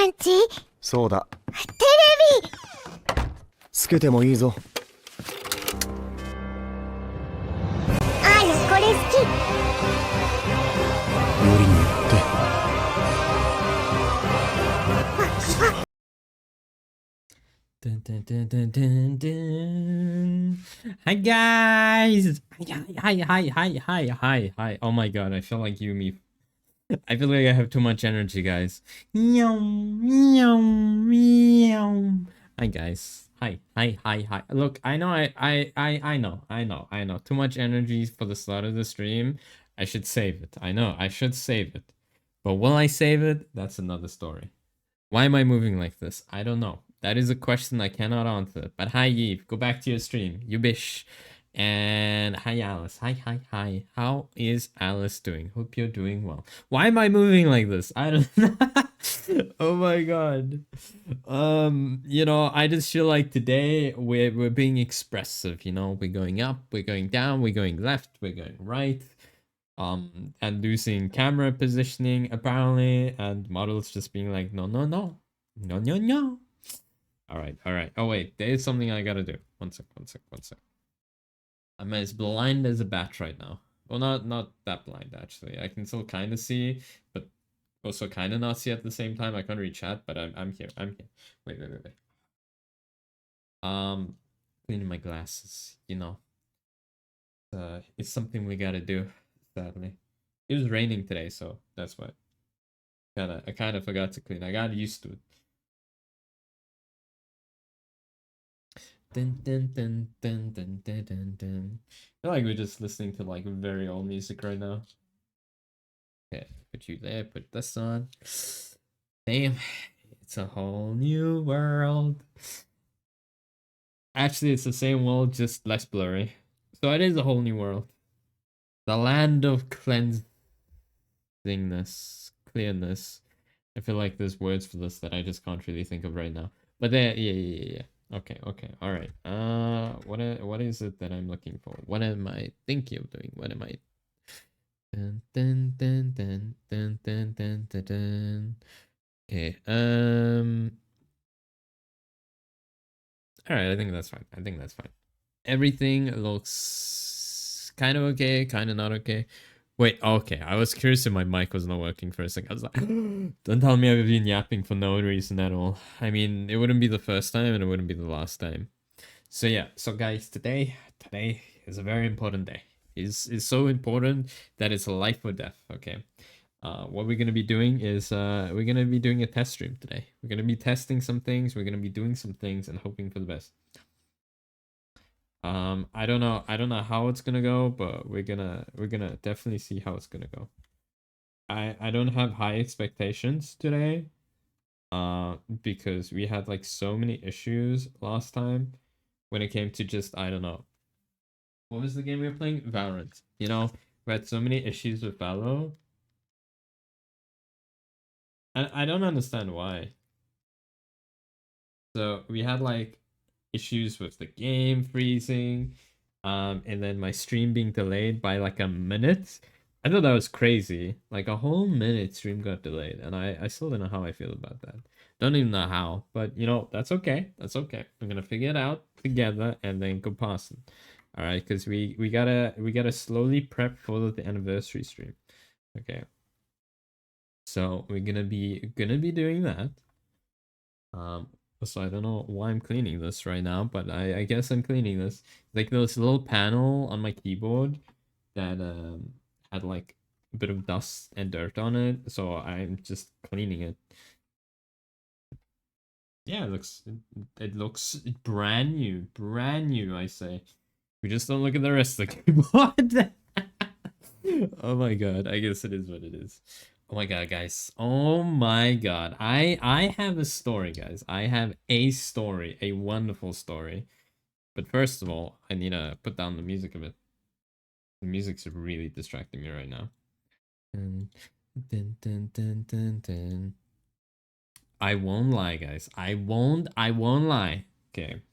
アンチ。そうだ。テレビ。つけてもいいぞ。あら、これ好き。よりによって。ワクワク。Dun, dun, dun, dun, dun, dun. Hi guys! Hi. Oh my god, I feel like Yumi. I feel like I have too much energy, guys. Meow, meow, meow. Hi guys. Hi. Look, I know I know. Too much energy for the start of the stream. I should save it. I know, I should save it. But will I save it? That's another story. Why am I moving like this? I don't know. That is a question I cannot answer. But hi, Eve. Go back to your stream. You bish. And hi, Alice. Hi. How is Alice doing? Hope you're doing well. Why am I moving like this? I don't know. Oh my god. You know, I just feel like today we're being expressive, you know. We're going up, we're going down, we're going left, we're going right. And losing camera positioning apparently, and models just being like, no. All right. Oh wait, there is something I gotta do. One sec. I'm as blind as a bat right now. Well, not that blind actually. I can still kind of see, but also kind of not see at the same time. I can't read chat, but I'm here. Wait. Cleaning my glasses. You know, it's something we gotta do. Sadly, it was raining today, so that's why. I kind of forgot to clean. I got used to it. Dun. I feel like we're just listening to like very old music right now. Okay, put you there, put this on. Damn, it's a whole new world. Actually, it's the same world, just less blurry. So it is a whole new world. The land of cleansingness, clearness. I feel like there's words for this that I just can't really think of right now. But there, yeah. Okay, all right. What is it that I'm looking for? What am I thinking of doing? What am I? Dun. Okay. All right. I think that's fine. Everything looks kind of okay, kind of not okay. Wait, okay. I was curious if my mic was not working for a second. I was like, don't tell me I've been yapping for no reason at all. I mean, it wouldn't be the first time and it wouldn't be the last time. So yeah, so guys, today is a very important day. It's so important that it's a life or death, okay? What we're gonna be doing is we're gonna be doing a test stream today. We're gonna be testing some things, we're gonna be doing some things and hoping for the best. I don't know how it's gonna go, but we're gonna definitely see how it's gonna go. I don't have high expectations today, because we had like so many issues last time when it came to just, I don't know, what was the game we were playing? Valorant. You know, we had so many issues with Valo. And I don't understand why. So we had like issues with the game freezing, and then my stream being delayed by like a minute. I thought that was crazy. Like a whole minute stream got delayed, and I still don't know how I feel about that. Don't even know how, but you know, that's okay. We're gonna figure it out together and then go past it. All right, because we gotta slowly prep for the anniversary stream. Okay. So we're gonna be doing that. So I don't know why I'm cleaning this right now, but I guess I'm cleaning this. Like this little panel on my keyboard that had like a bit of dust and dirt on it, so I'm just cleaning it. Yeah, it looks brand new, I say. We just don't look at the rest of the keyboard. Oh my god, I guess it is what it is. Oh my god, guys. Oh my god. I have a story, guys. I have a story, a wonderful story. But first of all, I need to put down the music a bit. The music's really distracting me right now. Dun. I won't lie, guys. I won't lie. Okay.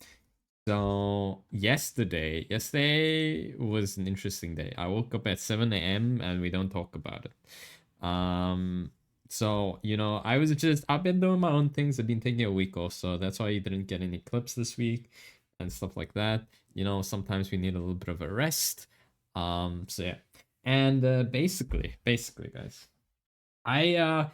So yesterday was an interesting day. I woke up at 7 a.m. and we don't talk about it. So, I've been doing my own things. I've been taking a week off, so that's why you didn't get any clips this week and stuff like that. Sometimes we need a little bit of a rest. So yeah. And basically, guys, I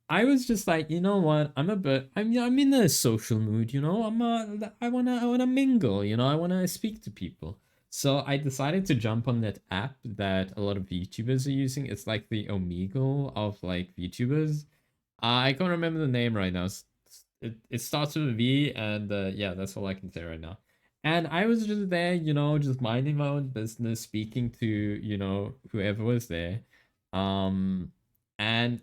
was just like, you know what? I'm in a social mood, I wanna mingle, I wanna speak to people. So I decided to jump on that app that a lot of VTubers are using. It's like the Omegle of like VTubers. I can't remember the name right now. It starts with a V, and yeah, that's all I can say right now. And I was just there, just minding my own business, speaking to, whoever was there. Um, and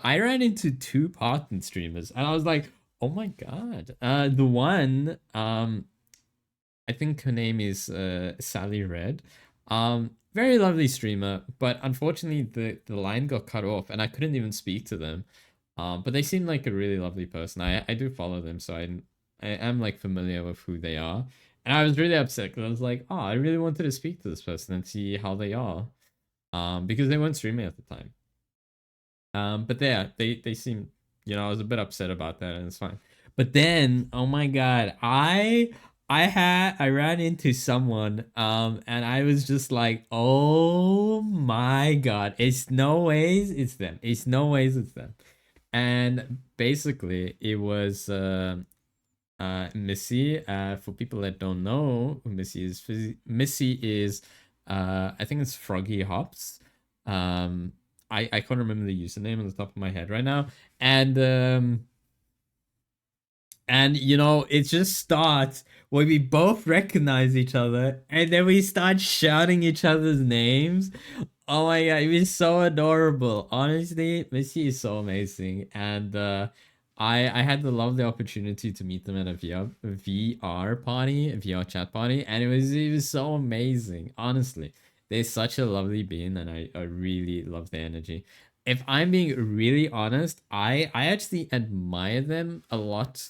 I ran into two Parton streamers, and I was like, oh my god. The one, I think her name is Sally Red. Very lovely streamer, but unfortunately the line got cut off, and I couldn't even speak to them. But they seem like a really lovely person. I do follow them, so I am like familiar with who they are. And I was really upset because I was like, oh, I really wanted to speak to this person and see how they are. Because they weren't streaming at the time. But yeah, they seem, I was a bit upset about that, and it's fine. But then, oh my god, I ran into someone, and I was just like, oh my god, it's no ways it's them. It's no ways it's them. And basically, it was Missy. For people that don't know who Missy is I think it's Froggy Hops. I can't remember the username on the top of my head right now. And it just starts where we both recognize each other, and then we start shouting each other's names. Oh my god, it was so adorable. Honestly, Missy is so amazing. And I had the lovely opportunity to meet them at a VR party, a VR chat party, and it was so amazing. Honestly, they're such a lovely being, and I really love their energy. If I'm being really honest, I actually admire them a lot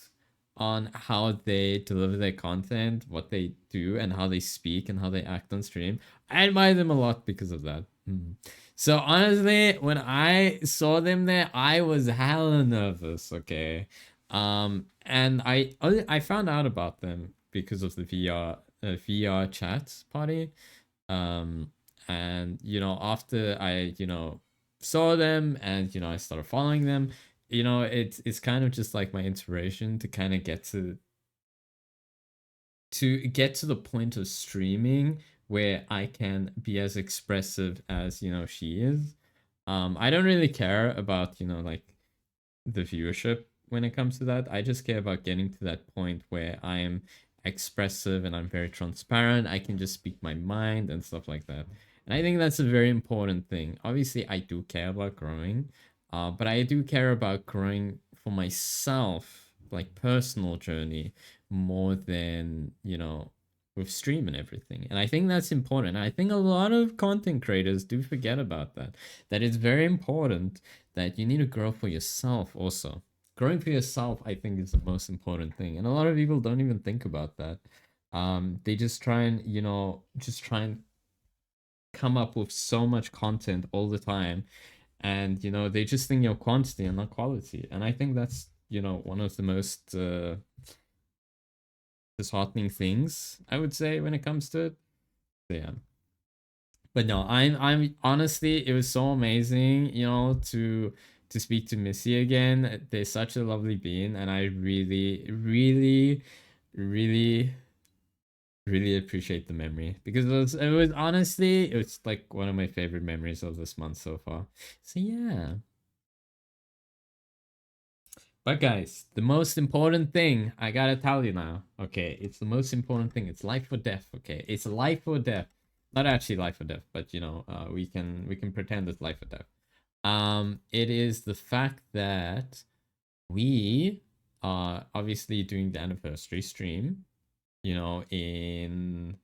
on how they deliver their content, what they do, and how they speak and how they act on stream. I admire them a lot because of that. So honestly, when I saw them there, I was hella nervous. Okay, and I found out about them because of the VR chat party. Um, and after I saw them, and I started following them. It's kind of just like my inspiration to kind of get to the point of streaming where I can be as expressive as she is. I don't really care about like the viewership when it comes to that. I just care about getting to that point where I am expressive and I'm very transparent. I can just speak my mind and stuff like that. And I think that's a very important thing. Obviously, I do care about growing, but I do care about growing for myself, like personal journey, more than, with stream and everything. And I think that's important. I think a lot of content creators do forget about that. That it's very important that you need to grow for yourself also. Growing for yourself, I think, is the most important thing. And a lot of people don't even think about that. They just try and, come up with so much content all the time. And, they just think of quantity and not quality. And I think that's, one of the most disheartening things, I would say, when it comes to it. So, yeah. But no, I'm honestly, it was so amazing, to speak to Missy again. They're such a lovely being, and I really, really, really, really appreciate the memory, because it was honestly, it was like one of my favorite memories of this month so far. So yeah. But guys, the most important thing I gotta tell you now, okay, it's the most important thing. It's life or death, okay? It's life or death. Not actually life or death, but we can pretend it's life or death. It is the fact that we are obviously doing the anniversary stream, in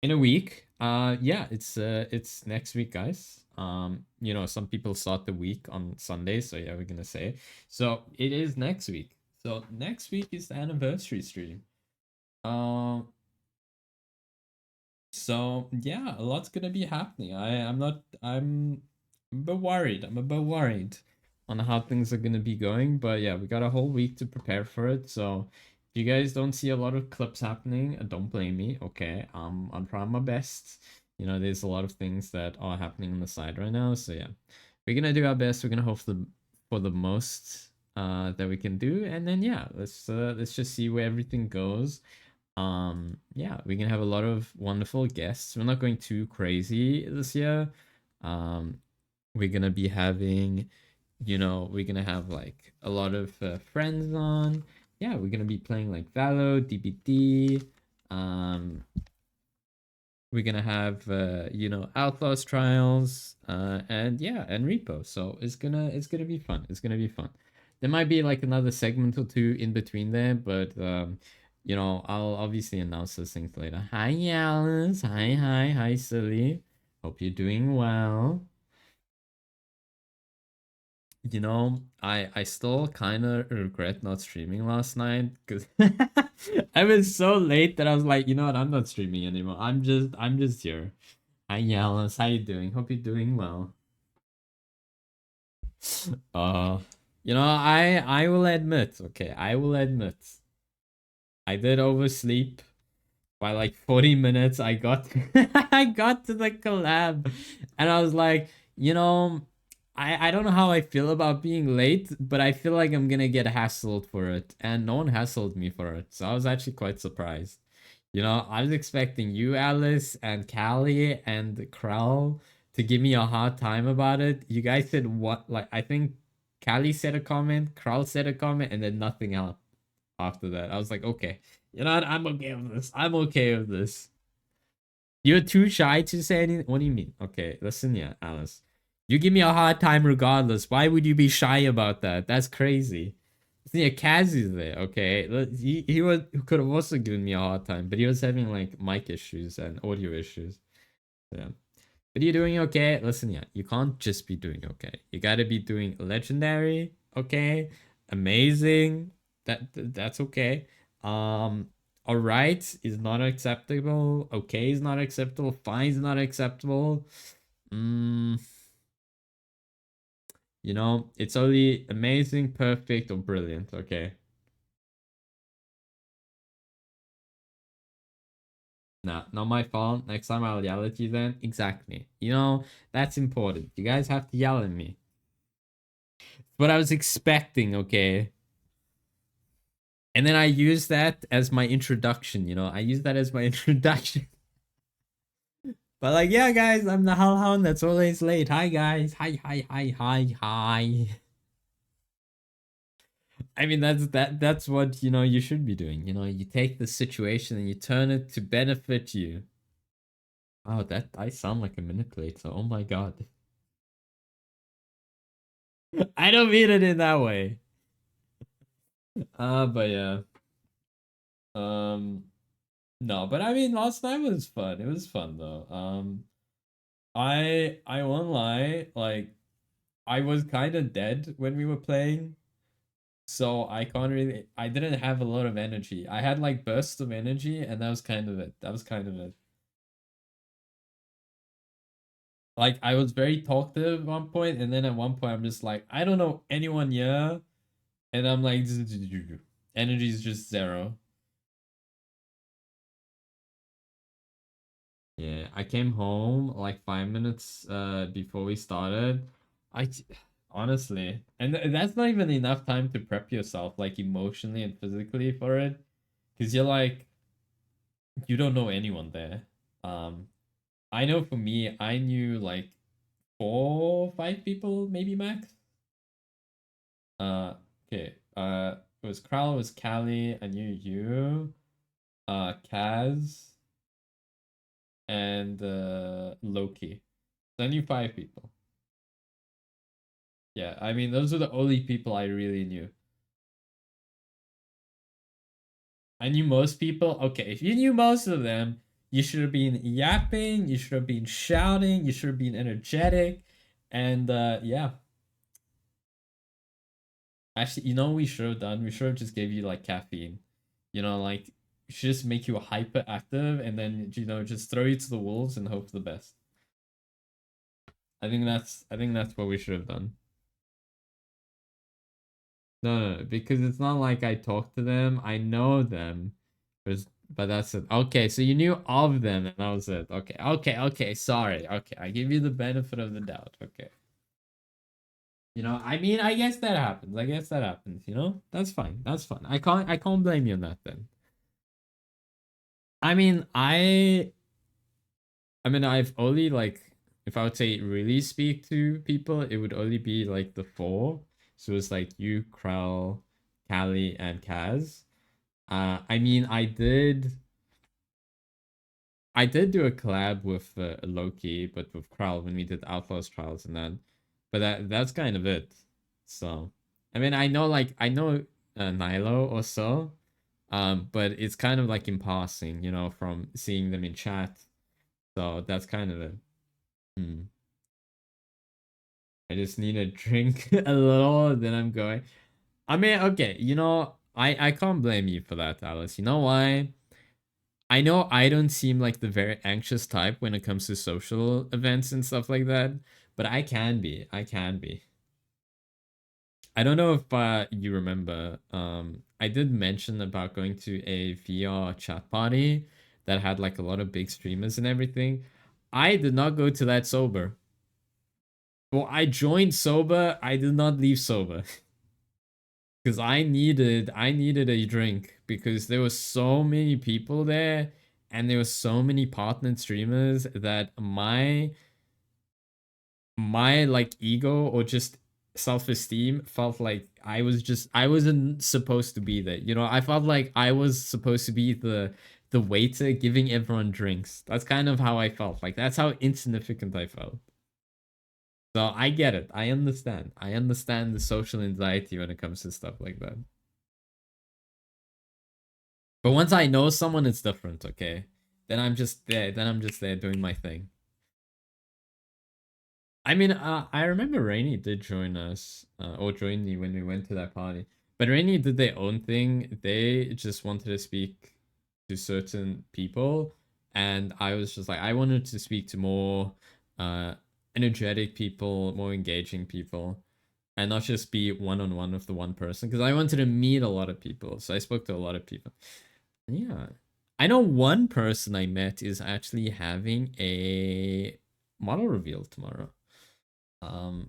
a week. Yeah, it's next week, guys. Some people start the week on Sunday, so yeah, we're gonna say. So it is next week. So next week is the anniversary stream. So yeah, a lot's gonna be happening. I'm a bit worried. I'm a bit worried on how things are gonna be going. But yeah, we got a whole week to prepare for it. So if you guys don't see a lot of clips happening, don't blame me. Okay, I'm trying my best. You know, there's a lot of things that are happening on the side right now. So yeah, we're gonna do our best. We're gonna hope for the most that we can do, and then yeah, let's just see where everything goes. Yeah, we can have a lot of wonderful guests. We're not going too crazy this year. um we're gonna be having, you know, we're gonna have like a lot of friends on. Yeah, we're gonna be playing like Valo, DBD. We're gonna have you know, Outlaws Trials, and yeah, and Repo. So it's gonna be fun. It's gonna be fun. There might be like another segment or two in between there, but you know, I'll obviously announce those things later. Hi Alice. Hi Silly. Hope you're doing well. You know, I still kind of regret not streaming last night because I was so late that I was like, you know what, I'm not streaming anymore. I'm just here. Hi Yalis, how you doing? Hope you're doing well. Uh, you know, I will admit, okay, I will admit, I did oversleep by like 40 minutes. I got I got to the collab and I was like, you know, I don't know how I feel about being late, but I feel like I'm gonna get hassled for it, and no one hassled me for it, so I was actually quite surprised. You know, I was expecting you, Alice, and Callie, and Krell to give me a hard time about it. You guys said what? Like, I think Callie said a comment, Krell said a comment, and then nothing else after that. I was like, okay, you know what? I'm okay with this. I'm okay with this. You're too shy to say anything. What do you mean? Okay, listen, yeah, Alice. You give me a hard time regardless. Why would you be shy about that? That's crazy. Yeah, Kaz is there. Okay, he could have also given me a hard time, but he was having like mic issues and audio issues. Yeah, but you're doing okay. Listen, yeah, you can't just be doing okay. You gotta be doing legendary. Okay, amazing. That's okay. All right is not acceptable. Okay is not acceptable. Fine is not acceptable. Mm, you know, it's only amazing, perfect, or brilliant. Okay. Nah, not my fault. Next time I'll yell at you then. Exactly. You know, that's important. You guys have to yell at me. But I was expecting, okay? And then I use that as my introduction, you know? I use that as my introduction. But like, yeah, guys, I'm the hellhound that's always late. Hi, guys. Hi. I mean, that's what, you know, you should be doing. You know, you take the situation and you turn it to benefit you. Oh, that I sound like a manipulator. Oh my god. I don't mean it in that way. But yeah. Um, no, but I mean, last night was fun. It was fun though. I won't lie, like I was kind of dead when we were playing, so I didn't have a lot of energy. I had like bursts of energy, and that was kind of it. That was kind of it. Like I was very talkative at one point, and then at one point I'm just like, I don't know anyone here, and I'm like, energy is just zero. Yeah, I came home like 5 minutes before we started. I honestly, and that's not even enough time to prep yourself like emotionally and physically for it, because you're like you don't know anyone there. Um, I know for me, I knew like 4, 5 people maybe max. Okay. It was Kral, it was Callie, I knew you, Kaz, and Loki. So I knew 5 people. Yeah, I mean, those are the only people I really knew. I knew most people. Okay, if you knew most of them, you should have been yapping, you should have been shouting, you should have been energetic, and yeah. Actually, you know what we should have done? We should have just gave you like caffeine. You know, like we should just make you hyperactive and then, you know, just throw you to the wolves and hope for the best. I think that's what we should have done. No, because it's not like I talked to them. I know them. But that's it. Okay, so you knew of them, and that was it. Okay. Sorry. Okay, I give you the benefit of the doubt. Okay. I mean, I guess that happens. That's fine. That's fine. I can't blame you on that then. I mean, I've only like, if I would say really speak to people, it would only be like the four. So it's like you, Krell, Callie, and Kaz. I mean, I did do a collab with Loki, but with Krell when we did Outlaws Trials and then, but that's kind of it. So, I mean, I know Nilo or so, but it's kind of like in passing, from seeing them in chat. So that's kind of it. Hmm. I just need a drink a little, then I'm going. I mean, okay, I can't blame you for that, Alice. You know why? I know I don't seem like the very anxious type when it comes to social events and stuff like that, but I can be. I can be. I don't know if you remember. I did mention about going to a VR chat party that had like a lot of big streamers and everything. I did not go to that sober. Well, I joined sober. I did not leave sober because I needed a drink because there were so many people there and there were so many partnered streamers that my like ego or just self-esteem felt like I wasn't supposed to be there. I felt like I was supposed to be the waiter giving everyone drinks. That's kind of how I felt. Like that's how insignificant I felt. So I get it. I understand. I understand the social anxiety when it comes to stuff like that. But once I know someone, it's different, okay? Then I'm just there. Then I'm just there doing my thing. I mean, I remember Rainy did join us, or join me when we went to that party. But Rainy did their own thing. They just wanted to speak to certain people, and I was just like, I wanted to speak to more uh, energetic people, more engaging people, and not just be one on one with the one person. Because I wanted to meet a lot of people, so I spoke to a lot of people. Yeah, I know one person I met is actually having a model reveal tomorrow.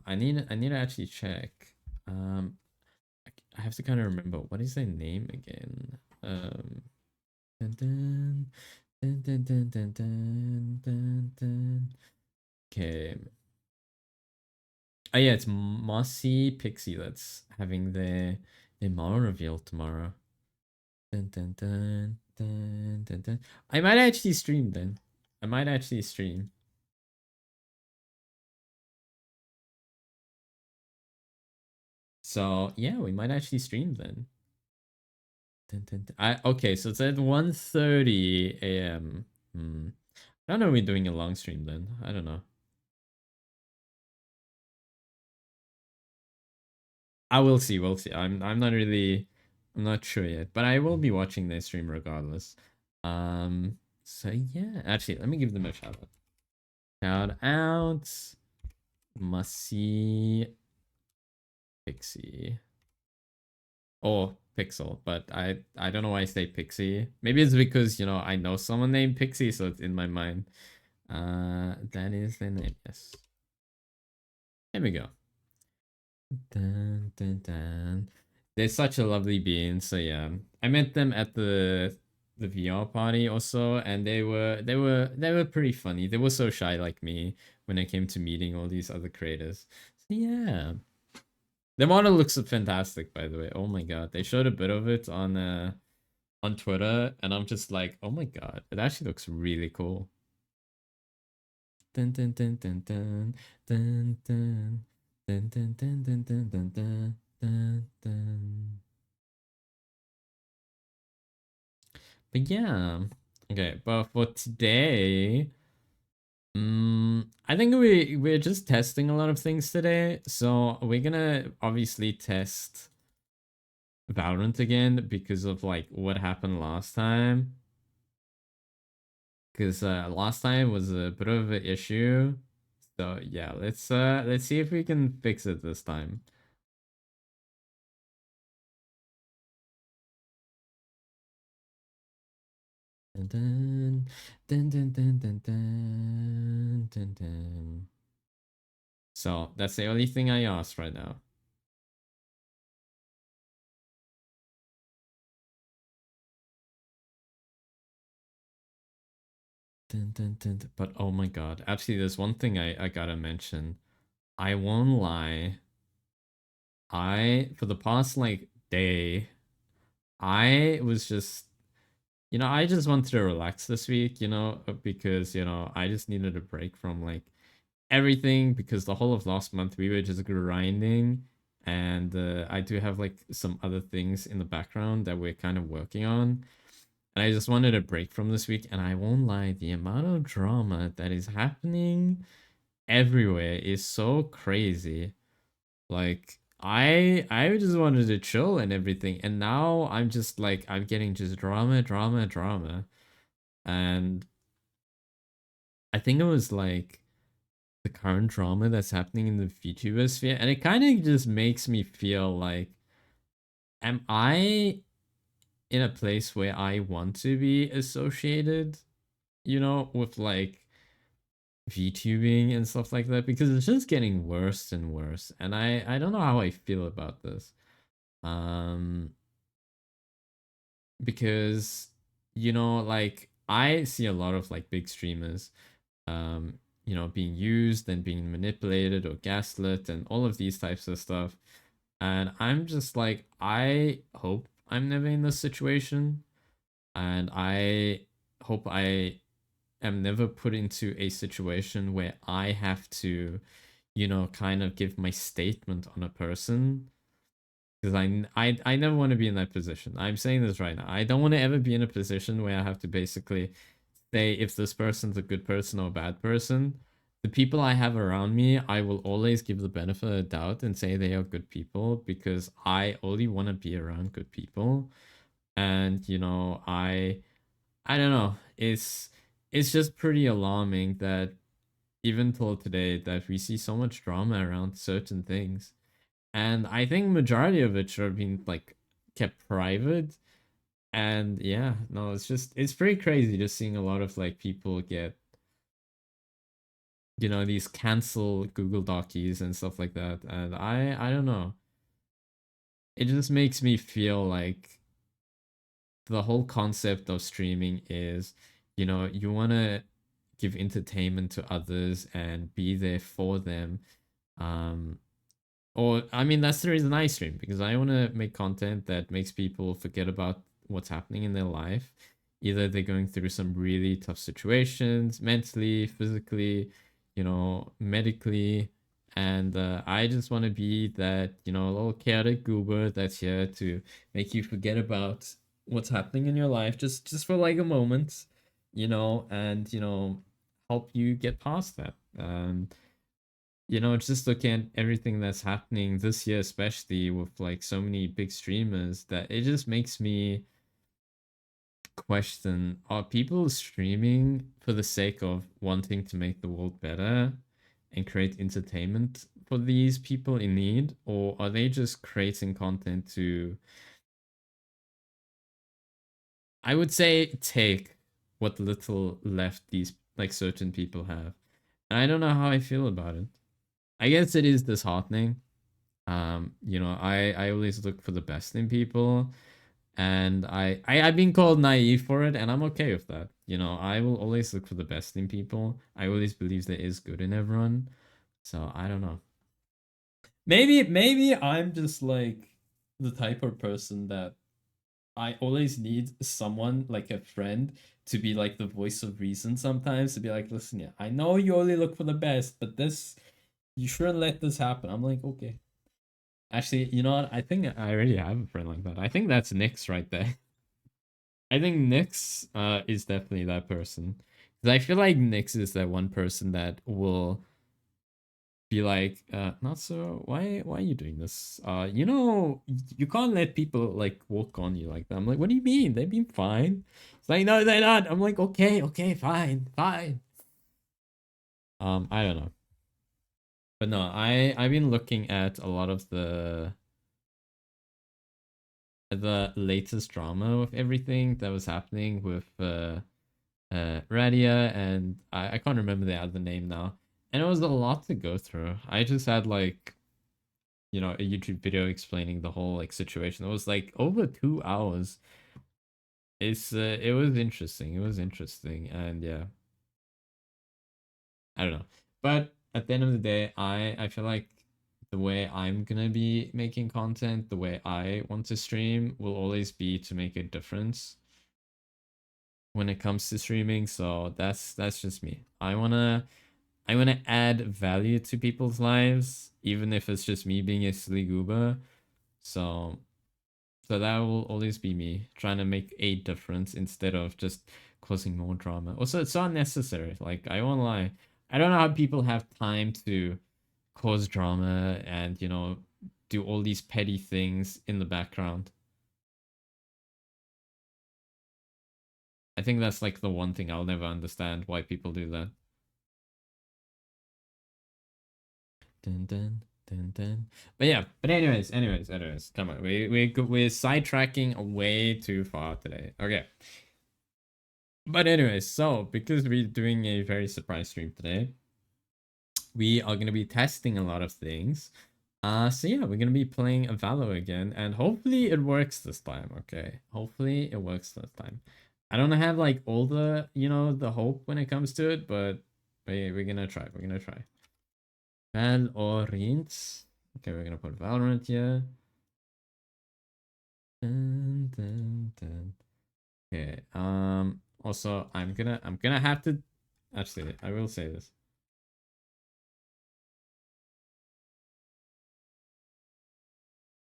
I need to actually check. Um, I have to kind of remember what is their name again. Dun, dun, dun, dun, dun, dun, dun, dun, dun. Okay. Oh yeah, it's Mossy Pixie that's having their model reveal tomorrow. Dun, dun, dun, dun, dun, dun. I might actually stream then. I might actually stream. So yeah, we might actually stream then. Dun, dun, dun. Okay, so it's at 1:30 a.m. I don't know if we're doing a long stream then. I don't know. I will see, we'll see. I'm not sure yet, but I will be watching their stream regardless. So yeah, actually let me give them a shout out. Shout out Mussie Pixie. Or Pixel, but I don't know why I say Pixie. Maybe it's because I know someone named Pixie, so it's in my mind. That is the name. Yes. There we go. Dun, dun, dun. They're such a lovely being. So yeah, I met them at the VR party also, and they were pretty funny. They were so shy like me when it came to meeting all these other creators. So yeah. The model looks fantastic, by the way. Oh my god, they showed a bit of it on Twitter, and I'm just like, oh my god, it actually looks really cool. Dun dun dun dun dun dun dun dun dun dun dun dun dun dun dun dun. But yeah, okay. But for today, I think we're just testing a lot of things today. So we're gonna obviously test Valorant again because of like what happened last time. Because last time was a bit of an issue. So yeah, let's see if we can fix it this time. Dun, dun, dun, dun, dun, dun, dun, dun. So that's the only thing I asked right now. Dun, dun, dun, dun. But oh my god, actually there's one thing I gotta mention. I won't lie. For the past like day, I was just, I just wanted to relax this week, because, I just needed a break from like everything because the whole of last month we were just grinding, and I do have like some other things in the background that we're kind of working on. And I just wanted a break from this week, and I won't lie, the amount of drama that is happening everywhere is so crazy. Like I just wanted to chill and everything, and now I'm just like I'm getting just drama, drama, drama. And I think it was like the current drama that's happening in the VTuber sphere, and it kind of just makes me feel like, am I in a place where I want to be associated, with like VTubing and stuff like that? Because it's just getting worse and worse, and I don't know how I feel about this. Um, because like I see a lot of like big streamers, being used and being manipulated or gaslit and all of these types of stuff. And I'm just like, I hope I'm never in this situation. And I hope I am never put into a situation where I have to, kind of give my statement on a person. Because I never want to be in that position. I'm saying this right now. I don't want to ever be in a position where I have to basically say if this person's a good person or a bad person. The people I have around me, I will always give the benefit of the doubt and say they are good people because I only want to be around good people. And I don't know. It's just pretty alarming that even till today that we see so much drama around certain things. And I think majority of it should have been like kept private. And yeah, no, it's pretty crazy just seeing a lot of like people get, these cancel Google Docies and stuff like that. And I don't know. It just makes me feel like the whole concept of streaming is, you want to give entertainment to others and be there for them. Um, Or, I mean, that's the reason I stream, because I want to make content that makes people forget about what's happening in their life. Either they're going through some really tough situations, mentally, physically, medically. And I just want to be that, little chaotic goober that's here to make you forget about what's happening in your life just for like a moment, and, help you get past that. Just looking at everything that's happening this year, especially with like so many big streamers, that it just makes me question, are people streaming for the sake of wanting to make the world better and create entertainment for these people in need? Or are they just creating content to, I would say, take what little left these like certain people have? And I don't know how I feel about it. I guess it is disheartening. I always look for the best in people, and I've been called naive for it, and I'm okay with that. I will always look for the best in people. I always believe there is good in everyone. So I don't know. Maybe I'm just like the type of person that I always need someone like a friend to be like the voice of reason sometimes, to be like, listen, yeah, I know you only look for the best, but this, you shouldn't let this happen. I'm like, okay. Actually, you know what? I think I already have a friend like that. I think that's Nyx right there. I think Nyx is definitely that person. Because I feel like Nyx is that one person that will be like, not so, why are you doing this? You can't let people like walk on you like that. I'm like, what do you mean? They've been fine. It's like, no, they're not. I'm like, okay, fine. I don't know. But no, I've been looking at a lot of the latest drama with everything that was happening with Radia, and I can't remember the other name now. And it was a lot to go through. I just had like, you know, a YouTube video explaining the whole like situation. It was like over 2 hours. It was interesting. It was interesting, and yeah, I don't know. But at the end of the day, I feel like the way I'm gonna be making content, the way I want to stream, will always be to make a difference when it comes to streaming. So that's just me. I wanna add value to people's lives, even if it's just me being a silly goober. So that will always be me trying to make a difference instead of just causing more drama. Also, it's not necessary. Like, I won't lie. I don't know how people have time to cause drama and, you know, do all these petty things in the background. I think that's like the one thing I'll never understand, why people do that. Dun, dun, dun, dun. But yeah, but anyways, come on. We're sidetracking way too far today. Okay. But anyways, so because we're doing a very surprise stream today, we are gonna be testing a lot of things. So yeah, we're gonna be playing a Valo again, and hopefully it works this time. Okay, hopefully it works this time. I don't have like all the, you know, the hope when it comes to it, but we're gonna try. We're gonna try. Valorant. Okay, we're gonna put Valorant here. Dun, dun, dun. Okay. Also, I'm gonna have to. Actually, I will say this.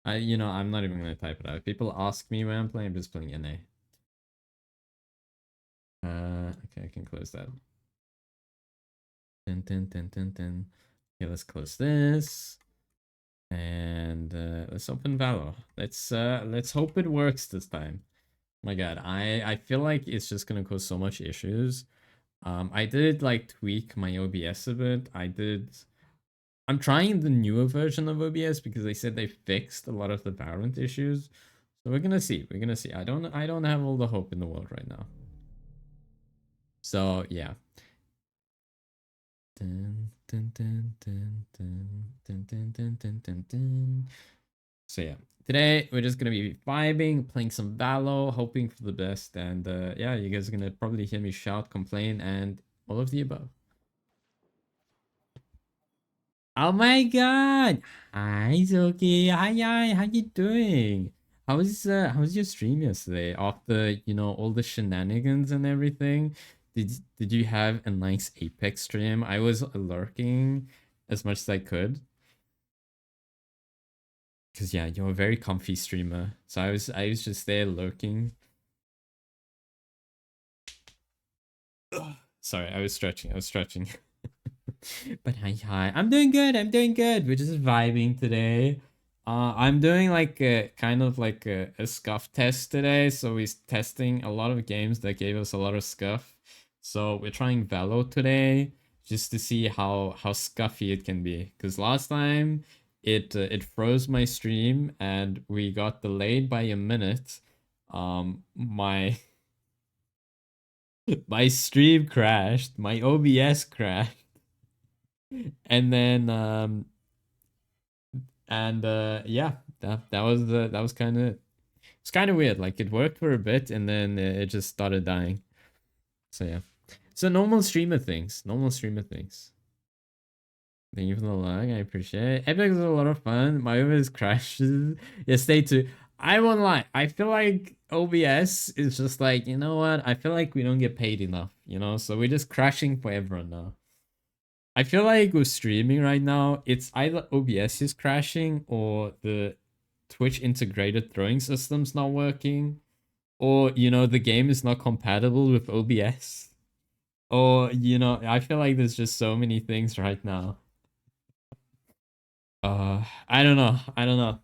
I'm not even gonna type it out. If people ask me when I'm playing, I'm just playing NA. Okay, I can close that. Dun, dun, dun, dun, dun. Okay, let's close this. And let's open Valo. Let's hope it works this time. My god, I feel like it's just gonna cause so much issues. I did like tweak my OBS a bit. I'm trying the newer version of OBS because they said they fixed a lot of the Valorant issues. So we're gonna see. We're gonna see. I don't have all the hope in the world right now. So yeah. Dun, dun, dun, dun, dun, dun, dun, dun, dun, dun, dun. So yeah, today we're just gonna be vibing, playing some Valo, hoping for the best, and yeah, you guys are gonna probably hear me shout, complain, and all of the above. Oh my god! Hi Zoki, hi, how you doing? How was your stream yesterday? After, you know, all the shenanigans and everything, did you have a nice Apex stream? I was lurking as much as I could. Cause yeah, you're a very comfy streamer. So I was just there lurking. Ugh. Sorry, I was stretching. But hi. I'm doing good. We're just vibing today. I'm doing like a kind of like a scuff test today. So we're testing a lot of games that gave us a lot of scuff. So we're trying Valo today just to see how scuffy it can be. Because last time it froze my stream and we got delayed by a minute. My my stream crashed. My OBS crashed. And then yeah, that was kind of, it's kind of weird. Like it worked for a bit and then it just started dying. So yeah, so normal streamer things. Thank you for the lag, I appreciate it. Epic was a lot of fun. My OBS crashes. Yeah, stay tuned. I won't lie, I feel like OBS is just like, you know what, I feel like we don't get paid enough, you know, so we're just crashing for everyone now. I feel like with streaming right now, it's either OBS is crashing or the Twitch integrated throwing system's not working, or, you know, the game is not compatible with OBS. Or, you know, I feel like there's just so many things right now. I don't know.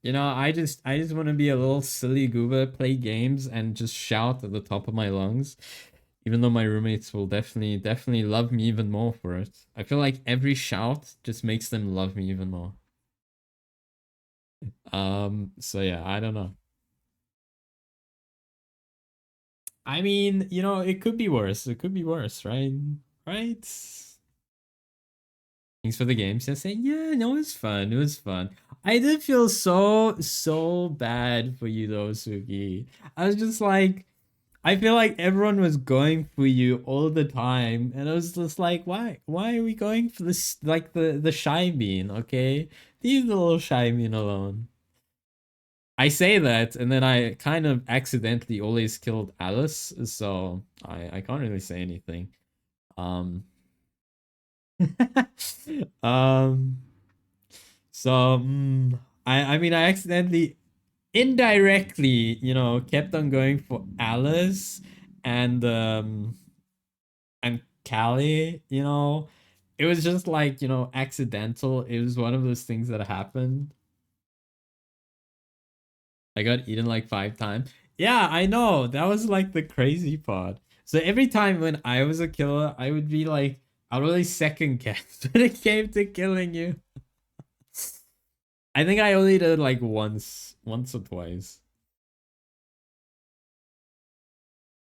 You know, I just want to be a little silly goober, play games and just shout at the top of my lungs. Even though my roommates will definitely love me even more for it. I feel like every shout just makes them love me even more. So yeah, I don't know. I mean, you know, it could be worse. It could be worse, right? Right? Thanks for the games. Just saying, yeah, no, it was fun. It was fun. I did feel so bad for you though, Suki. I was just like, I feel like everyone was going for you all the time, and I was just like, why are we going for this, like the shy bean? Okay, leave the little shy bean alone. I say that, and then I kind of accidentally always killed Alice, so I can't really say anything. Um, um, so I mean I accidentally indirectly, you know, kept on going for Alice and Callie, you know. It was just like, you know, accidental. It was one of those things that happened. I got eaten like 5 times. Yeah, I know. That was like the crazy part. So every time when I was a killer, I would be like, I really second guess when it came to killing you. I think I only did like once or twice.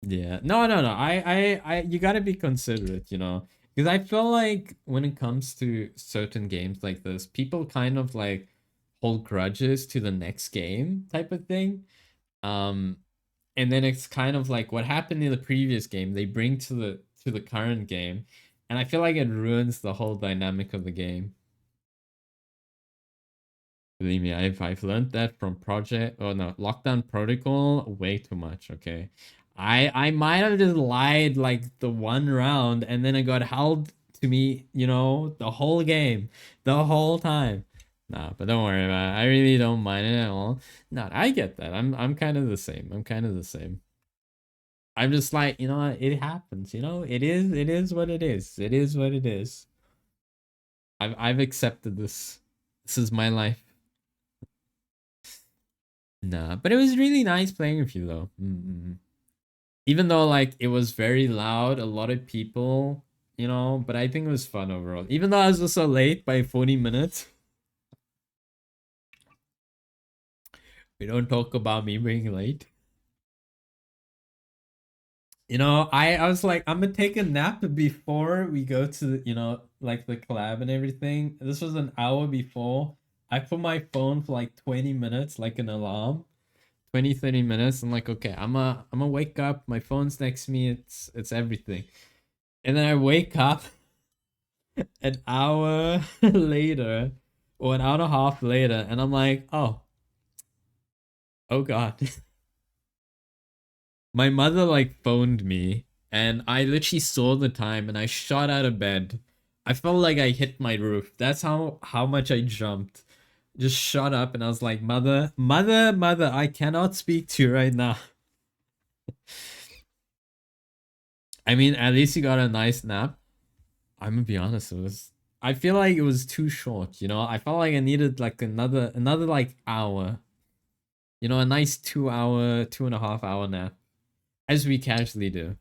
Yeah. No. You gotta be considerate, you know, because I feel like when it comes to certain games like this, people kind of like hold grudges to the next game type of thing. Um, and then it's kind of like what happened in the previous game, they bring to the current game, and I feel like it ruins the whole dynamic of the game. Believe me, I've learned that from Project, oh no, Lockdown Protocol way too much. Okay, I might have just lied like the one round, and then it got held to me, you know, the whole game, the whole time. Nah, but don't worry about it. I really don't mind it at all. No, I get that. I'm kind of the same. I'm kind of the same. I'm just like, you know what, it happens, you know? It is what it is. It is what it is. I've accepted this. This is my life. Nah, but it was really nice playing with you though. Even though like it was very loud, a lot of people, you know, but I think it was fun overall. Even though I was also late by 40 minutes. We don't talk about me being late. You know, I was like, I'm gonna take a nap before we go to, you know, like the collab and everything. This was an hour before. I put my phone for like 20 minutes, like an alarm. 20-30 minutes. I'm like, okay, I'm gonna wake up. My phone's next to me. It's everything. And then I wake up an hour later, or an hour and a half later, and I'm like, oh God. My mother like phoned me, and I literally saw the time, and I shot out of bed. I felt like I hit my roof. That's how much I jumped. Just shut up, and I was like, mother, I cannot speak to you right now. I mean, at least you got a nice nap. I'm gonna be honest, it was. I feel like it was too short. You know, I felt like I needed like another like hour. You know, a nice 2 hour, 2.5 hour nap, as we casually do.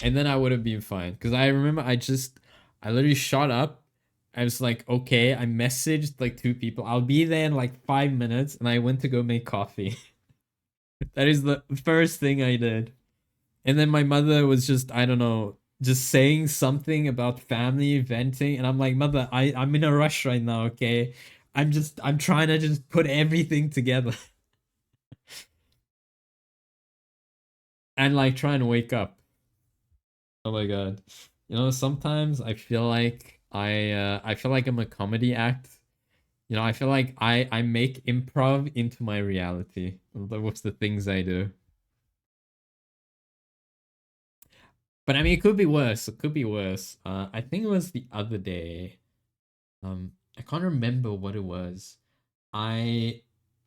And then I would have been fine. Because I remember I literally shot up. I was like, okay, I messaged like 2 people. I'll be there in like 5 minutes. And I went to go make coffee. That is the first thing I did. And then my mother was just, I don't know, just saying something about family venting. And I'm like, mother, I'm in a rush right now, okay? I'm trying to just put everything together. And like trying to wake up. Oh my god. You know, sometimes I feel like I'm a comedy act. You know, I feel like I make improv into my reality with the things I do. But I mean, it could be worse. It could be worse. I think it was the other day. I can't remember what it was. I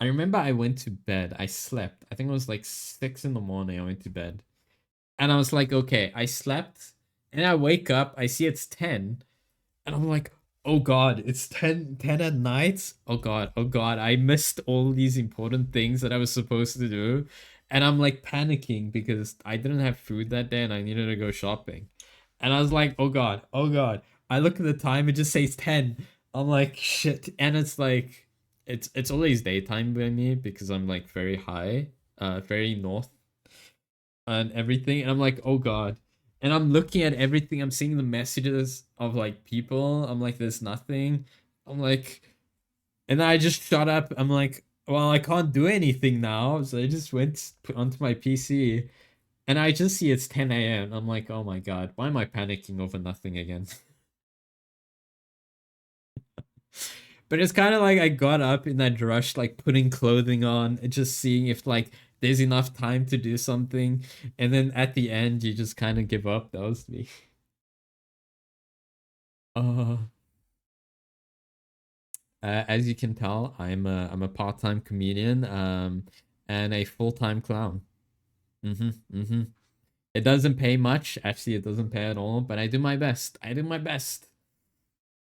I remember I went to bed. I slept. I think it was like 6 in the morning. I went to bed, and I was like, okay, I slept, and I wake up. I see it's 10. And I'm like, oh God, it's 10 at night. Oh God, I missed all these important things that I was supposed to do. And I'm like panicking because I didn't have food that day and I needed to go shopping. And I was like, oh god, oh god. I look at the time, it just says 10. I'm like, shit. And it's like it's always daytime by me because I'm like very high, very north and everything. And I'm like, oh god. And I'm looking at everything, I'm seeing the messages of like people. I'm like, there's nothing. I'm like, and I just shut up. I'm like, well, I can't do anything now. So I just went onto my PC and I just see it's 10 a.m. I'm like, oh my god, why am I panicking over nothing again? But it's kind of like I got up in that rush, like putting clothing on and just seeing if like there's enough time to do something. And then at the end, you just kind of give up. That was me. Uh, as you can tell, I'm a part-time comedian, and a full-time clown. It doesn't pay much. Actually, it doesn't pay at all, but I do my best. I do my best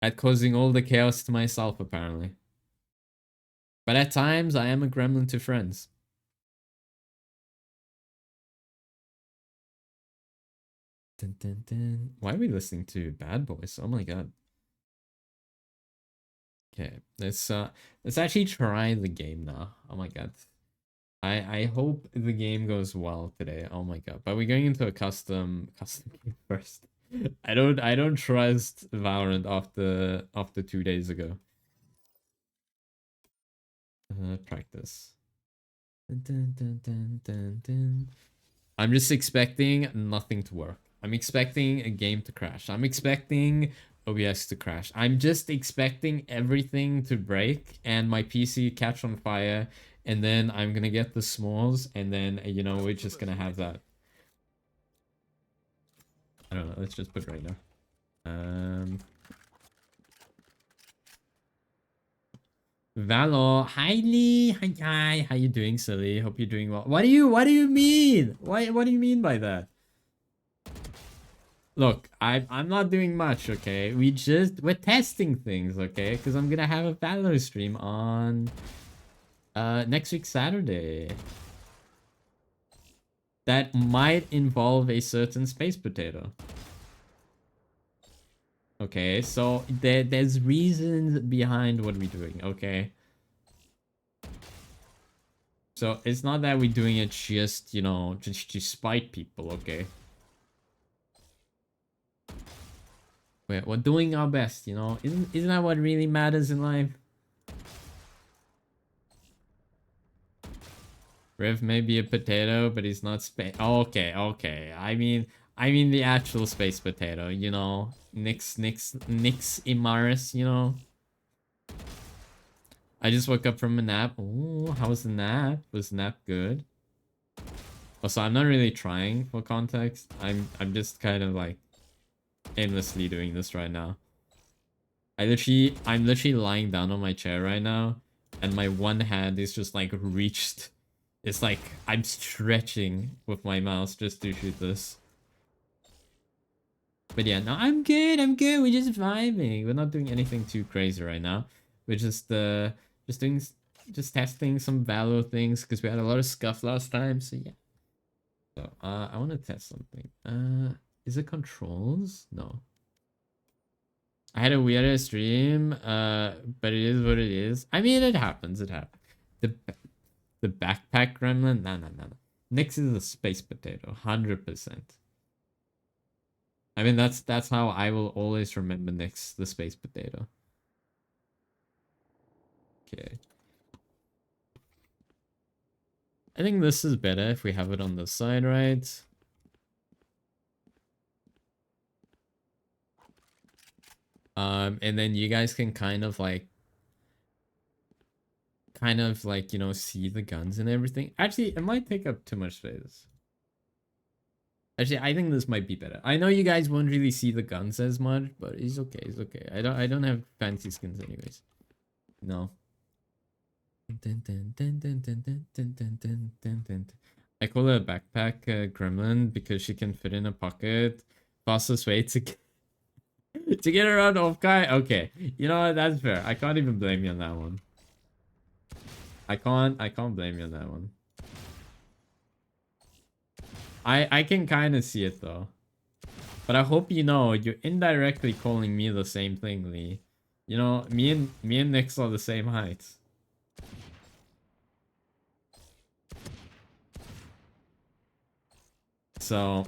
at causing all the chaos to myself, apparently. But at times, I am a gremlin to friends. Dun, dun, dun. Why are we listening to Bad Boys? Oh my god. Okay, let's actually try the game now. Oh my god. I hope the game goes well today. Oh my god. But we're going into a custom game first. I don't trust Valorant after 2 days ago. Practice. Dun, dun, dun, dun, dun, dun. I'm just expecting nothing to work. I'm expecting a game to crash. I'm expecting OBS to crash. I'm just expecting everything to break and my PC catch on fire, and then I'm gonna get the smalls, and then we're just gonna have that. I don't know. Let's just put it right now. Valor, hi Lee, hi, how you doing, silly? Hope you're doing well. What do you mean? What do you mean by that? Look, I'm not doing much, okay? We're testing things, okay? Because I'm gonna have a Valor stream on next week Saturday. That might involve a certain space potato. Okay, so there's reasons behind what we're doing, okay? So it's not that we're doing it just, just to spite people, okay? We're doing our best, Isn't that what really matters in life? Riv may be a potato, but he's not space. Oh, okay, okay. I mean the actual space potato, Nix Imaris, I just woke up from a nap. Oh, how was the nap? Was the nap good? Also, I'm not really trying for context. I'm just kind of like aimlessly doing this right now. I'm literally lying down on my chair right now, and my one hand is just like reached. It's like I'm stretching with my mouse just to shoot this. But yeah, no, I'm good. We're just vibing. We're not doing anything too crazy right now. We're just testing some Valor things because we had a lot of scuff last time. So yeah. So I want to test something. Is it controls? No. I had a weirder stream. But it is what it is. I mean, it happens. It happens. The backpack gremlin? No. Nix is a space potato, 100%. I mean, that's how I will always remember Nix, the space potato. Okay. I think this is better if we have it on the side, right? And then you guys can kind of like, see the guns and everything. Actually, it might take up too much space. Actually, I think this might be better. I know you guys won't really see the guns as much, but it's okay. It's okay. I don't have fancy skins anyways. No. I call her a backpack gremlin because she can fit in a pocket. Fastest way to get around off guy. Okay, you know what? That's fair. I can't even blame you on that one. I can't blame you on that one. I can kind of see it though. But I hope you know you're indirectly calling me the same thing, Lee. You know, me and Nyx are the same height. So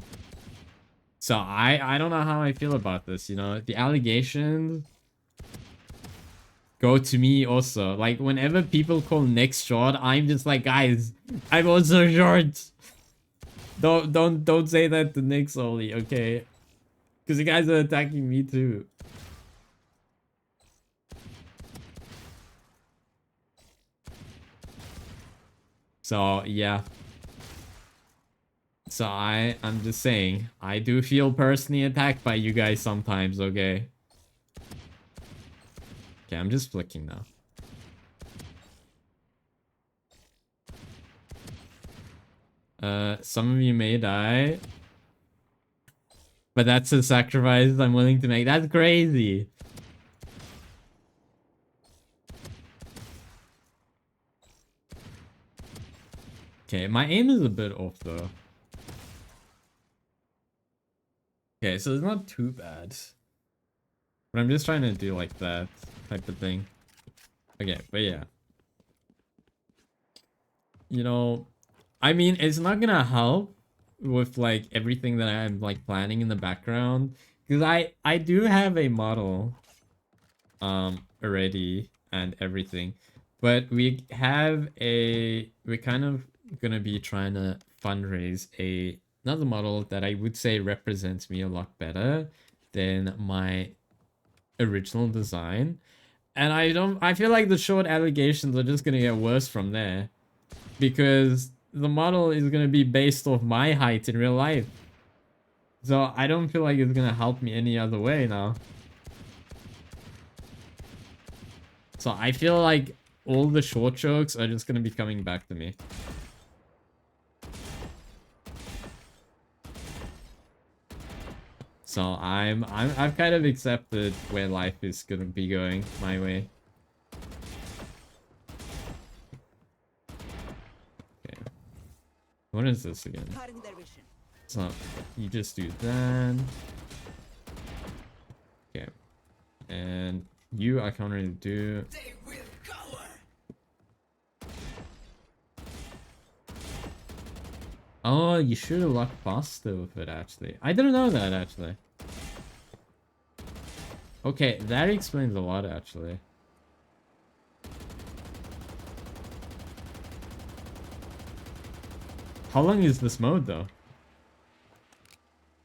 I don't know how I feel about this, you know. The allegations go to me also. Like whenever people call Nyx short, I'm just like, guys, I'm also short. Don't say that to Nyx only, okay? Because you guys are attacking me too. So yeah. So I'm just saying, I do feel personally attacked by you guys sometimes, okay? Okay, I'm just flicking now. Some of you may die. But that's a sacrifice I'm willing to make. That's crazy. Okay, my aim is a bit off though. Okay, so it's not too bad. But I'm just trying to do like that type of thing. Okay, but yeah. You know, I mean, it's not gonna help with like everything that I'm like planning in the background. Because I do have a model already and everything. But we're kind of gonna be trying to fundraise another model that I would say represents me a lot better than my original design. And I feel like the short allegations are just gonna get worse from there. Because the model is gonna be based off my height in real life. So I don't feel like it's gonna help me any other way now. So I feel like all the short jokes are just gonna be coming back to me. So I've kind of accepted where life is gonna be going my way. Okay. What is this again? So you just do that. Okay. And you I can't really do. Oh, you should have locked faster with it, actually. I didn't know that, actually. Okay, that explains a lot, actually. How long is this mode, though?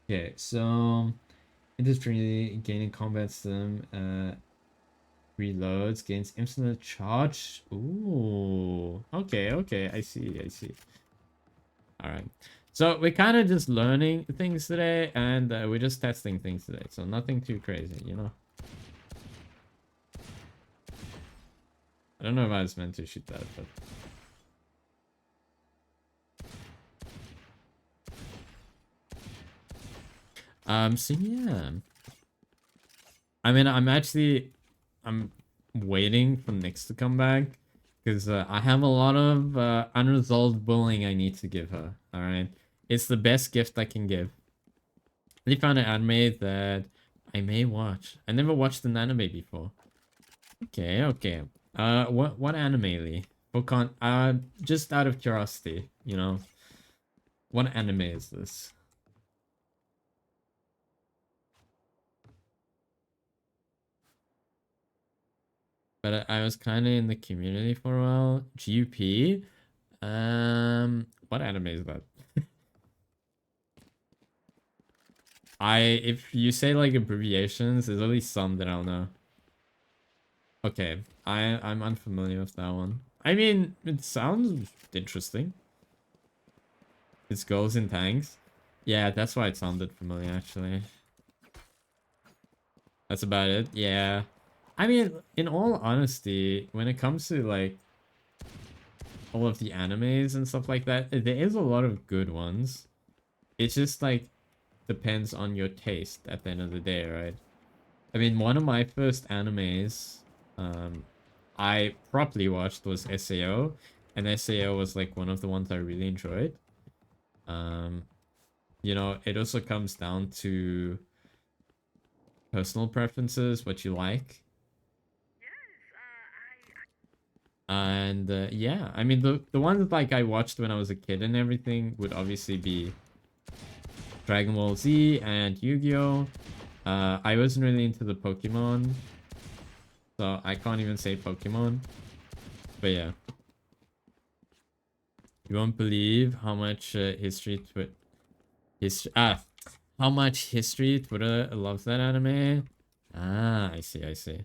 Okay, so... Industry gaining combat stim, reloads, gains instant charge. Ooh. Okay, I see. Alright. So we're kind of just learning things today, and we're just testing things today. So nothing too crazy, you know? I don't know if I was meant to shoot that, but... so yeah. I mean, I'm waiting for Nyx to come back. Because I have a lot of unresolved bullying I need to give her. Alright. It's the best gift I can give. I found an anime that I may watch. I never watched an anime before. Okay. What anime, Lee? Just out of curiosity, you know. What anime is this? But I was kind of in the community for a while. GUP? What anime is that? If you say like abbreviations, there's at least some that I'll know. Okay, I'm unfamiliar with that one. I mean, it sounds interesting. It's girls in tanks. Yeah, that's why it sounded familiar, actually. That's about it. Yeah. I mean, in all honesty, when it comes to like all of the animes and stuff like that, there is a lot of good ones. It's just like depends on your taste at the end of the day, right? I mean, one of my first animes I properly watched was SAO, and SAO was like one of the ones I really enjoyed. you know, it also comes down to personal preferences, what you like. And yeah, I mean, the ones like I watched when I was a kid and everything would obviously be Dragon Ball Z and Yu-Gi-Oh! I wasn't really into the Pokemon, so I can't even say Pokemon. But yeah. You won't believe how much how much history Twitter loves that anime. Ah, I see, I see.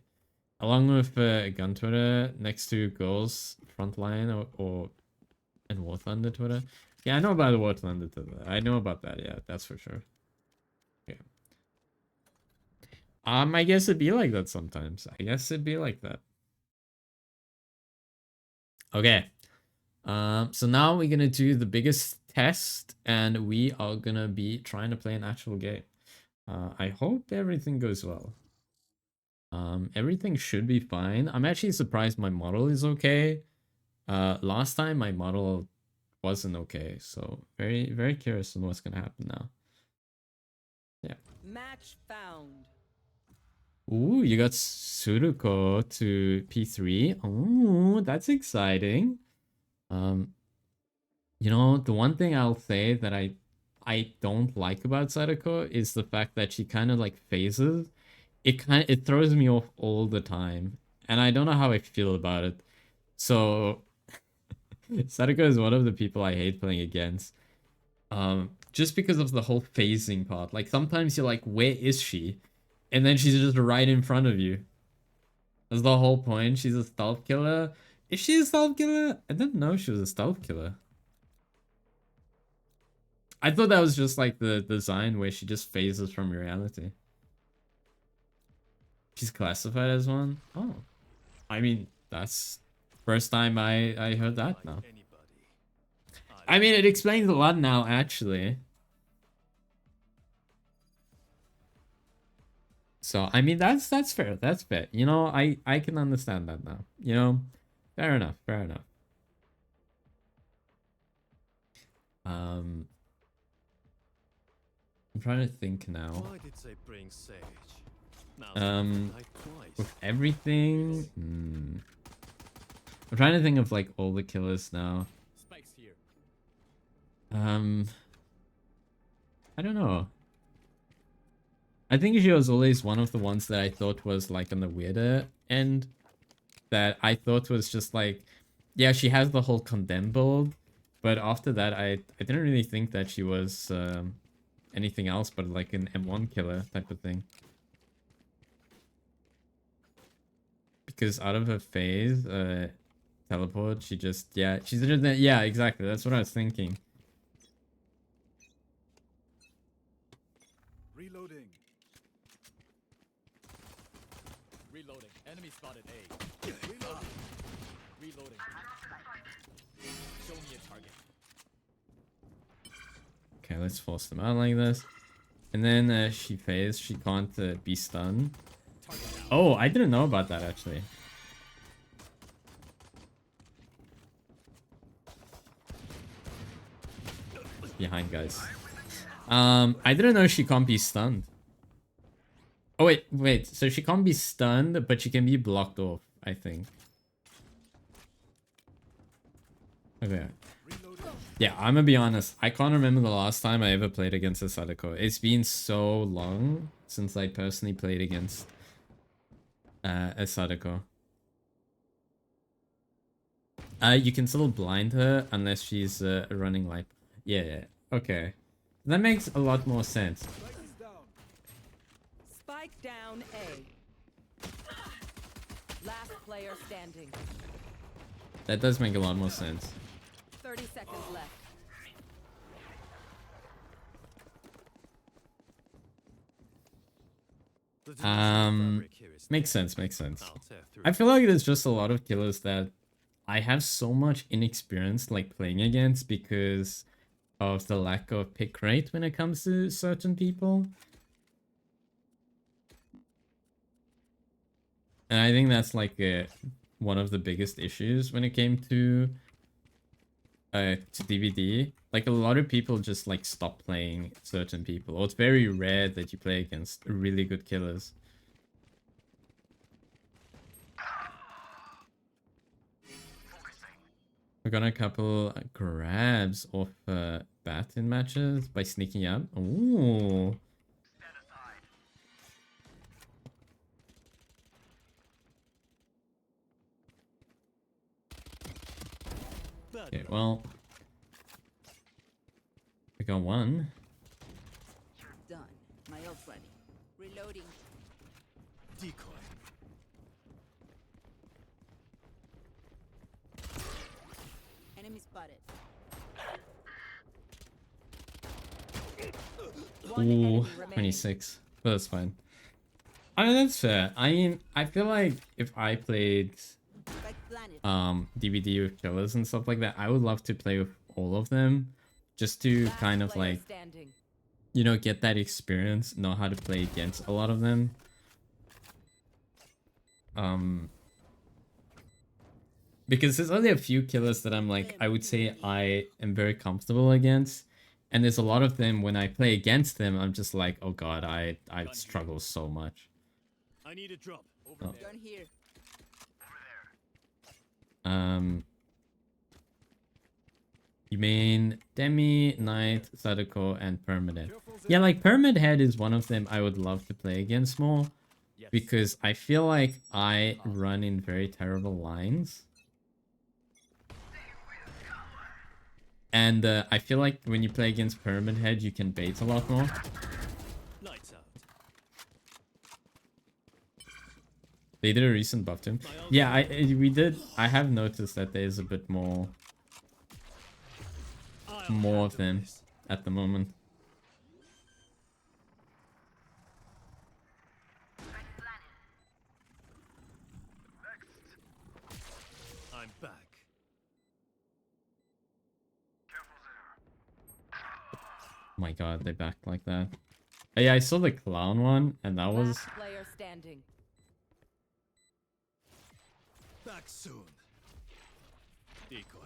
Along with Gun Twitter, next to Girls Frontline or and War Thunder Twitter. Yeah, I know about the War Thunder Twitter. I know about that. Yeah, that's for sure. Yeah. I guess it'd be like that sometimes. I guess it'd be like that. Okay. So now we're gonna do the biggest test, and we are gonna be trying to play an actual game. I hope everything goes well. Everything should be fine. I'm actually surprised my model is okay. Last time my model wasn't okay, so very curious on what's gonna happen now. Yeah. Match found. Ooh, you got Suruko to P3. Oh, that's exciting. You know, the one thing I'll say that I don't like about Sadako is the fact that she kind of like phases. It throws me off all the time, and I don't know how I feel about it. So Sadako is one of the people I hate playing against. Just because of the whole phasing part. Like sometimes you're like, where is she? And then she's just right in front of you. That's the whole point. She's a stealth killer. Is she a stealth killer? I didn't know she was a stealth killer. I thought that was just like the design where she just phases from reality. She's classified as one? Oh. I mean, that's first time I heard that now. I mean, it explains a lot now, actually. So, I mean, that's fair. That's fair. You know, I can understand that now. You know, fair enough. Fair enough. I'm trying to think now. Why did they bring Sage? With everything. I'm trying to think of like all the killers now. Spikes here. I don't know. I think she was always one of the ones that I thought was like on the weirder end. That I thought was just like, yeah, she has the whole condemn build, but after that, I didn't really think that she was anything else but like an M1 killer type of thing. Because out of her phase, teleport, she just, yeah, she's just, yeah, exactly. That's what I was thinking. Reloading. Reloading. Enemy spotted A. Reloading. Reloading. Show me a target. Okay, let's force them out like this. And then she phased. She can't be stunned. Oh, I didn't know about that actually. Behind, guys. I didn't know she can't be stunned. Oh wait. So she can't be stunned, but she can be blocked off, I think. Okay. Yeah, I'm gonna be honest. I can't remember the last time I ever played against a Sadako. It's been so long since I personally played against a Sadako. You can still blind her unless she's running like... Yeah. Okay. That makes a lot more sense. Spike down A. Last player standing. That does make a lot more sense. 30 seconds left. Makes sense. I feel like there's just a lot of killers that I have so much inexperience like playing against because of the lack of pick rate when it comes to certain people. And I think that's like one of the biggest issues when it came to to DVD, like a lot of people just like stop playing certain people, or it's very rare that you play against really good killers. We got a couple grabs off bat in matches by sneaking up. Ooh. Okay, well, we got one. Done. My ult's ready. Reloading. Decoy. Enemy spotted. Ooh, 26. But that's fine. I mean, that's fair. I mean, I feel like if I played Spike planet. DVD with killers and stuff like that, I would love to play with all of them, just to Last kind of player like, standing. you know, get that experience, know how to play against a lot of them. Because there's only a few killers that I'm like, I would say I am very comfortable against. And there's a lot of them when I play against them, I'm just like, oh god, I struggle so much. I need a drop. Over Oh. there. Gun here. You mean Demi, Knight, Sadako, and Permanent. Yeah, like Permanent Head is one of them I would love to play against more. Yes. Because I feel like I run in very terrible lines. And I feel like when you play against Pyramid Head, you can bait a lot more. Lights out. They did a recent buff to him. Yeah, I have noticed that there's a bit more of them at the moment. I'm back. Oh my god, they backed like that. Oh, yeah, I saw the clown one, and that was... Last player standing. Back soon. Decoy.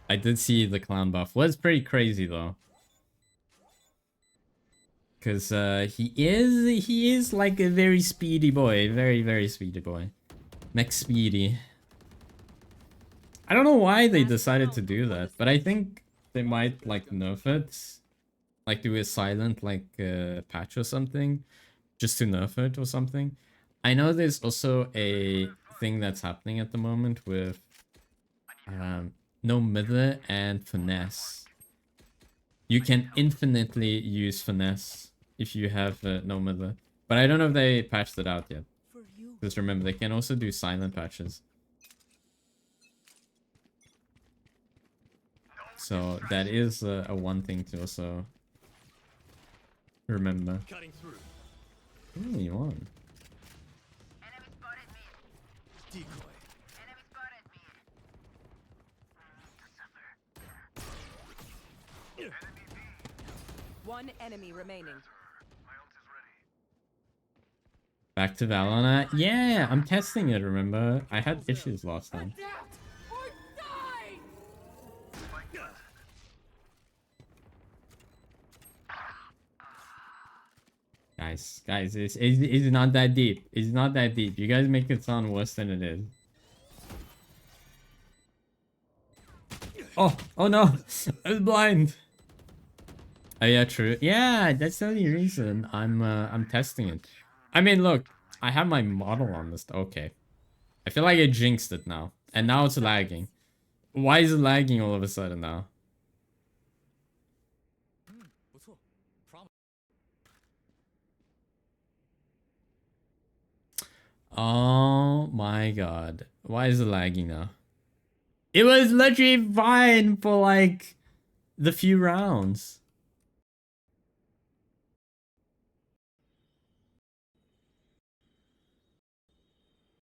I did see the clown buff. Was pretty crazy though. Cause he is like a very speedy boy. Very, very speedy boy. Max Speedy. I don't know why they decided to do that, but I think they might like nerf it. Like do a silent like patch or something. Just to nerf it or something. I know there's also a thing that's happening at the moment with no mither and finesse. You can infinitely use finesse if you have no mither. But I don't know if they patched it out yet. Because remember, they can also do silent patches. So that is a one thing to also remember. Cutting through. Ooh, you won. Decoy. One enemy remaining. Back to Valorant. Yeah, I'm testing it, remember? I had issues last time. Guys, it's not that deep. It's not that deep. You guys make it sound worse than it is. Oh no! I was blind! Oh yeah, true. Yeah, that's the only reason I'm testing it. I mean, look, I have my model on this. Okay. I feel like I jinxed it now. And now it's lagging. Why is it lagging all of a sudden now? 不错。Promise. Oh my god. Why is it lagging now? It was literally fine for like the few rounds.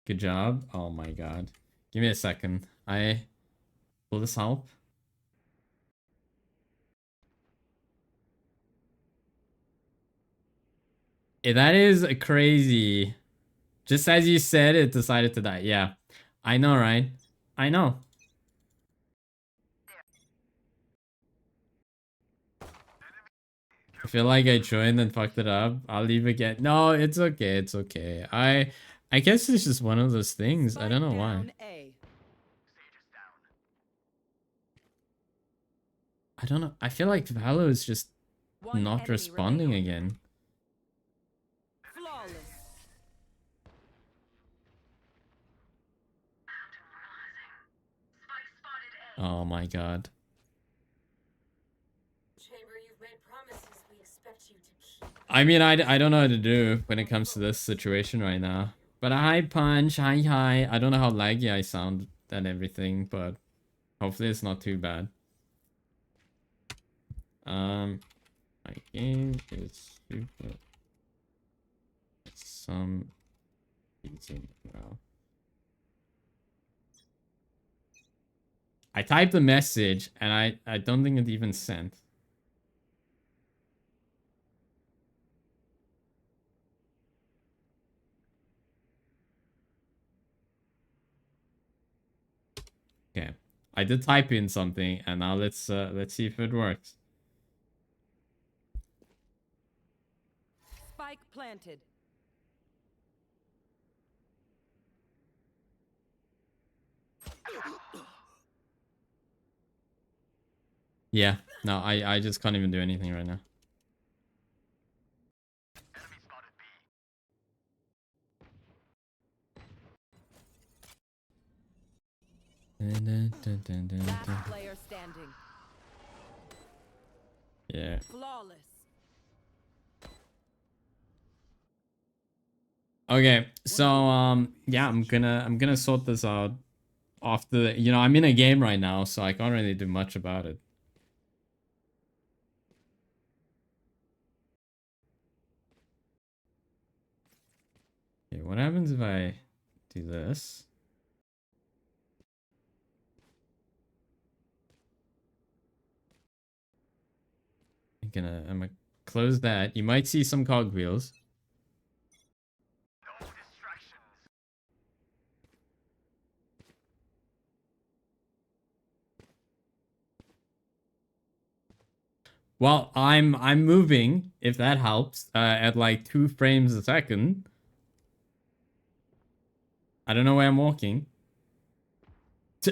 Good job. Oh my god. Give me a second. Will this help? That is crazy. Just as you said, it decided to die. Yeah. I know, right? I know. I feel like I joined and fucked it up. I'll leave again. No, it's okay. It's okay. I guess it's just one of those things. I don't know why. Down A. I don't know. I feel like Valo is just One not enemy responding remaining. again. Flawless. Oh my god. Chamber, you've made promises we expect you to keep. I mean, I don't know what to do when it comes to this situation right now. But hi, Punch. Hi, hi. I don't know how laggy I sound and everything, but hopefully it's not too bad. My game is super. Some reason, well. I typed a message and I don't think it even sent. Okay. I did type in something and now let's see if it works. Spike planted. Yeah. No, I just can't even do anything right now. Last player standing. Yeah. Flawless. Okay, so yeah, I'm gonna sort this out after you know, I'm in a game right now, so I can't really do much about it. Okay, what happens if I do this? I'm gonna close that. You might see some cogwheels. Well, I'm moving, if that helps, at like 2 frames a second. I don't know where I'm walking.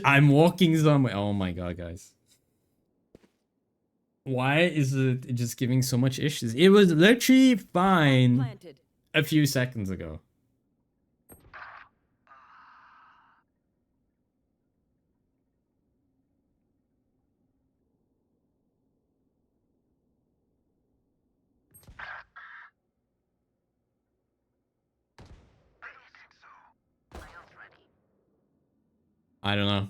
I'm walking somewhere. Oh my god, guys. Why is it just giving so much issues? It was literally fine Planted. a few seconds ago. I don't know.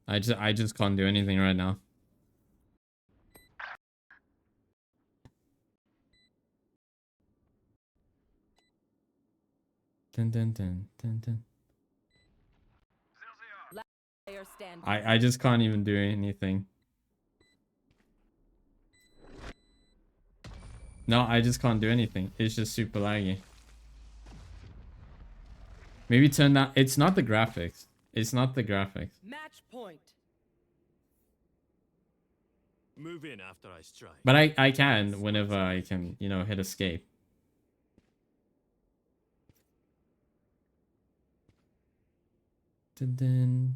I just can't do anything right now. Dun, dun, dun, dun, dun. Player standing. I just can't even do anything. No, I just can't do anything. It's just super laggy. Maybe turn that. It's not the graphics. It's not the graphics. Match point. Move in after I strike. But I can whenever I can, you know, hit escape. Dun, dun.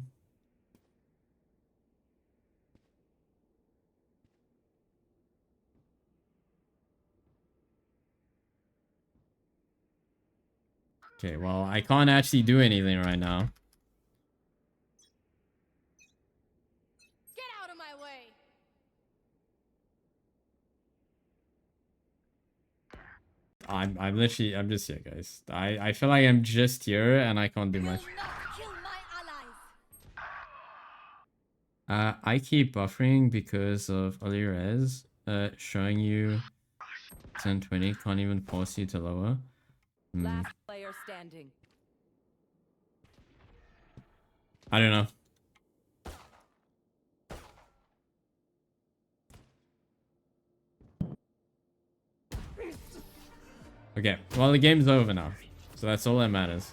Okay, well, I can't actually do anything right now. Get out of my way. I'm just here, guys. I feel like I'm just here and I can't do much. Will not kill my allies. I keep buffering because of early res, showing you 1020, can't even force you to lower. Last player standing. I don't know. Okay, well, the game's over now, so that's all that matters.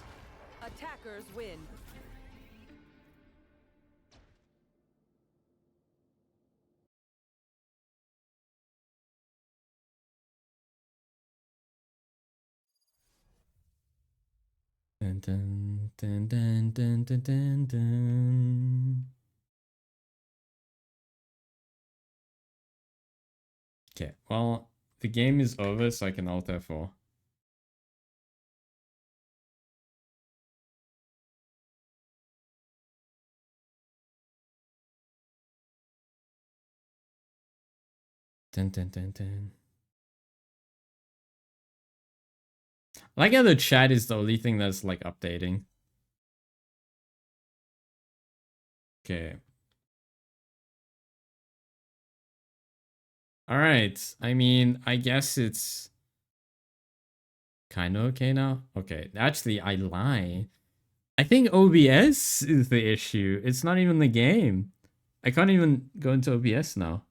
dun, dun, dun, dun, dun, dun, dun, dun. Okay, well, the game is over, so I can alt F4. Dun, dun, dun, dun. I like how the chat is the only thing that's like updating. Okay. All right. I mean, I guess it's kind of okay now. Okay. Actually, I lie. I think OBS is the issue. It's not even the game. I can't even go into OBS now.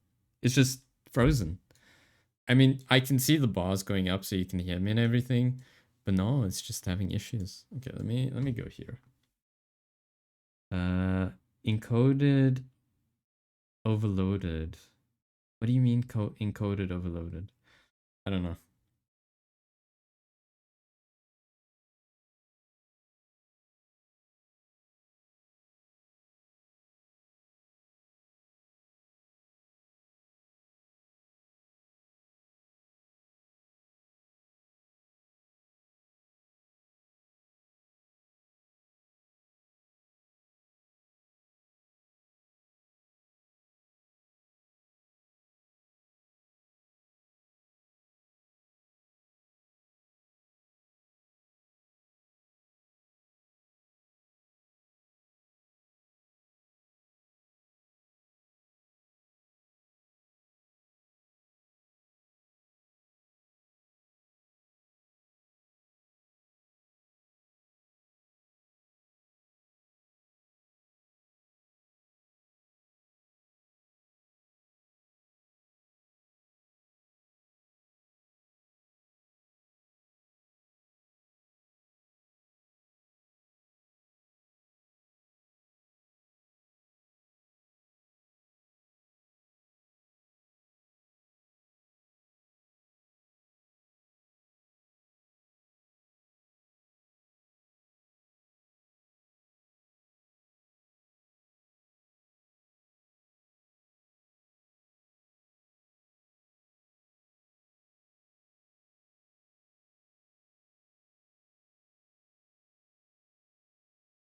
It's just frozen. I mean, I can see the bars going up so you can hear me and everything, but no, it's just having issues. Okay, let me go here. Encoded overloaded. What do you mean encoded overloaded? I don't know.